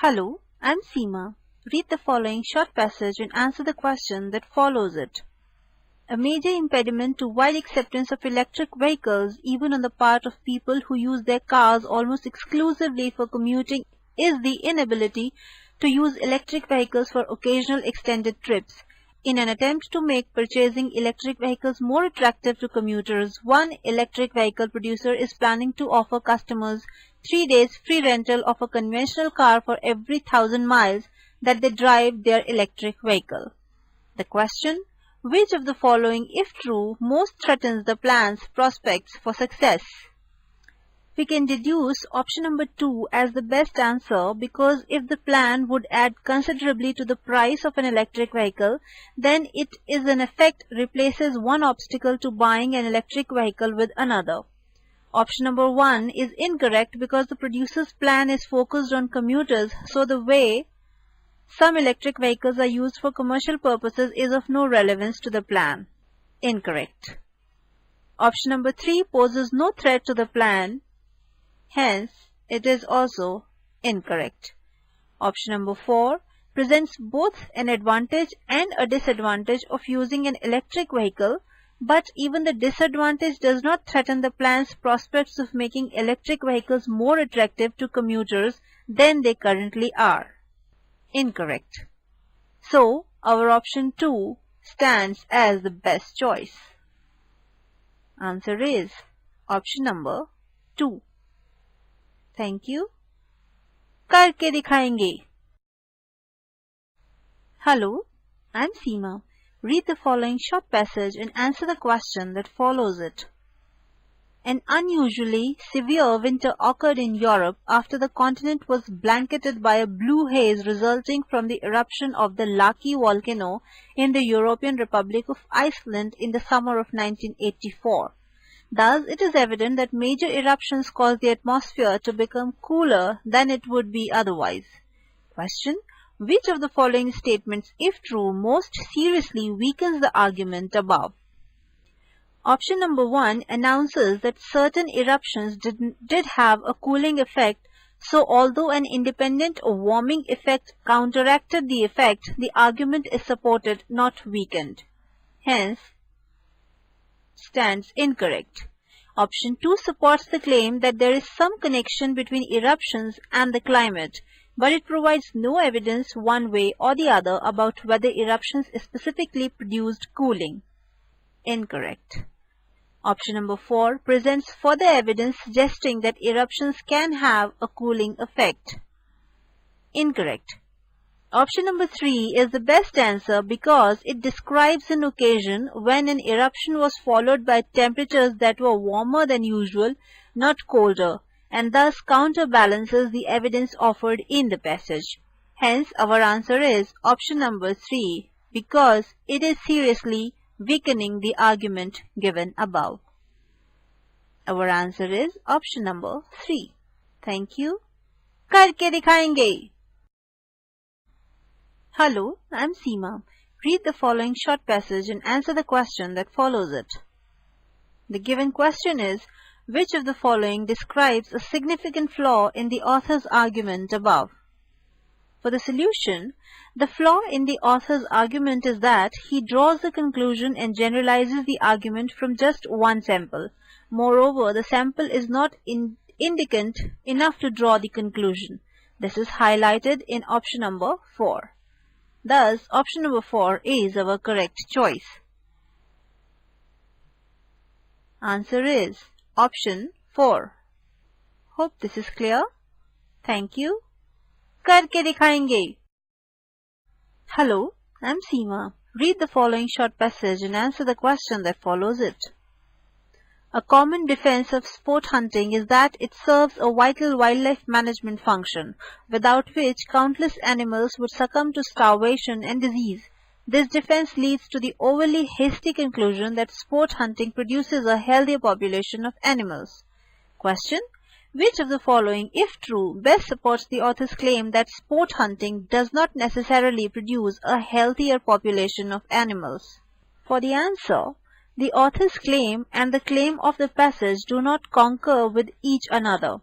Hello, I'm Seema. Read the following short passage and answer the question that follows it. A major impediment to wide acceptance of electric vehicles, even on the part of people who use their cars almost exclusively for commuting, is the inability to use electric vehicles for occasional extended trips. In an attempt to make purchasing electric vehicles more attractive to commuters, one electric vehicle producer is planning to offer customers 3 days free rental of a conventional car for every 1,000 miles that they drive their electric vehicle. The question: which of the following, if true, most threatens the plan's prospects for success? We can deduce option number 2 as the best answer because if the plan would add considerably to the price of an electric vehicle, then it in effect replaces one obstacle to buying an electric vehicle with another. Option number 1 is incorrect because the producer's plan is focused on commuters, so the way some electric vehicles are used for commercial purposes is of no relevance to the plan. Incorrect. Option number 3 poses no threat to the plan, hence it is also incorrect. Option number 4 presents both an advantage and a disadvantage of using an electric vehicle, but even the disadvantage does not threaten the plan's prospects of making electric vehicles more attractive to commuters than they currently are. Incorrect. So, our option 2 stands as the best choice. Answer is option number 2. Thank you. करके दिखाएंगे. Hello, I'm Seema. Read the following short passage and answer the question that follows it. An unusually severe winter occurred in Europe after the continent was blanketed by a blue haze resulting from the eruption of the Laki volcano in the European Republic of Iceland in the summer of 1984. Thus, it is evident that major eruptions cause the atmosphere to become cooler than it would be otherwise. Question: which of the following statements, if true, most seriously weakens the argument above? Option number 1 announces that certain eruptions did have a cooling effect, so although an independent warming effect counteracted the effect, the argument is supported, not weakened. Hence, stands incorrect. Option 2 supports the claim that there is some connection between eruptions and the climate, but it provides no evidence one way or the other about whether eruptions specifically produced cooling. Incorrect. Option number 4 presents further evidence suggesting that eruptions can have a cooling effect. Incorrect. Option number 3 is the best answer because it describes an occasion when an eruption was followed by temperatures that were warmer than usual, not colder, and thus counterbalances the evidence offered in the passage. Hence, our answer is option number 3 because it is seriously weakening the argument given above. Our answer is option number 3. Thank you. करके दिखाएंगे. Hello, I'm Seema. Read the following short passage and answer the question that follows it. The given question is, which of the following describes a significant flaw in the author's argument above? For the solution, the flaw in the author's argument is that he draws a conclusion and generalizes the argument from just one sample. Moreover, the sample is not indicant enough to draw the conclusion. This is highlighted in option number 4. Thus, option number 4 is our correct choice. Answer is option 4. Hope this is clear. Thank you. करके दिखाएंगे. Hello, I'm Seema. Read the following short passage and answer the question that follows it. A common defense of sport hunting is that it serves a vital wildlife management function, without which countless animals would succumb to starvation and disease. This defense leads to the overly hasty conclusion that sport hunting produces a healthier population of animals. Question: which of the following, if true, best supports the author's claim that sport hunting does not necessarily produce a healthier population of animals? For the answer, the author's claim and the claim of the passage do not concur with each another.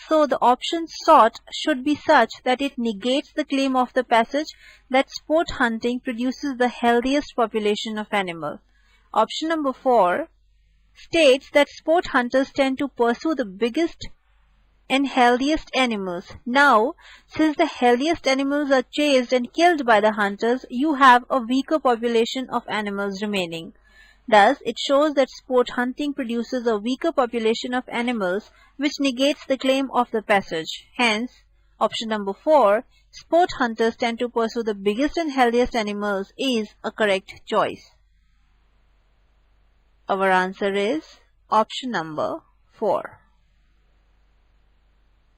So the option sought should be such that it negates the claim of the passage that sport hunting produces the healthiest population of animals. Option number 4 states that sport hunters tend to pursue the biggest and healthiest animals. Now, since the healthiest animals are chased and killed by the hunters, you have a weaker population of animals remaining. Thus, it shows that sport hunting produces a weaker population of animals, which negates the claim of the passage. Hence, option number 4, sport hunters tend to pursue the biggest and healthiest animals, is a correct choice. Our answer is option number 4.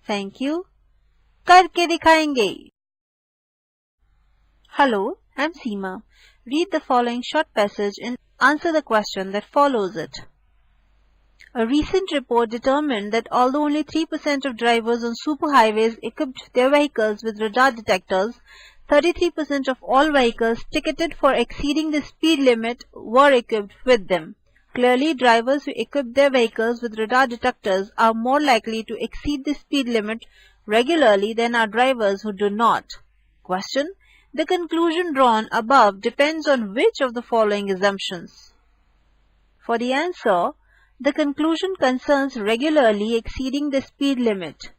Thank you. करके दिखाएंगे. Hello, I'm Seema. Read the following short passage and answer the question that follows it. A recent report determined that although only 3% of drivers on superhighways equipped their vehicles with radar detectors, 33% of all vehicles ticketed for exceeding the speed limit were equipped with them. Clearly, drivers who equip their vehicles with radar detectors are more likely to exceed the speed limit regularly than are drivers who do not. Question: the conclusion drawn above depends on which of the following assumptions? For the answer, the conclusion concerns regularly exceeding the speed limit,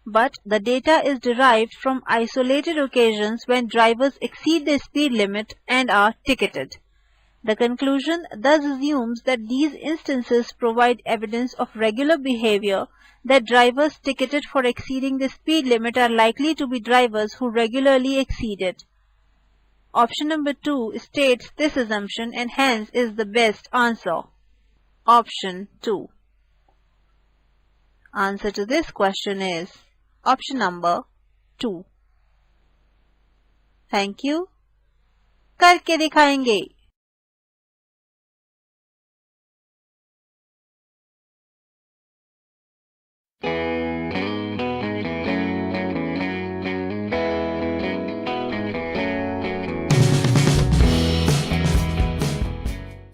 but the data is derived from isolated occasions when drivers exceed the speed limit and are ticketed. The conclusion thus assumes that these instances provide evidence of regular behavior, that drivers ticketed for exceeding the speed limit are likely to be drivers who regularly exceed it. Option number 2 states this assumption and hence is the best answer. Option 2. Answer to this question is option number 2. Thank you. करके दिखाएंगे.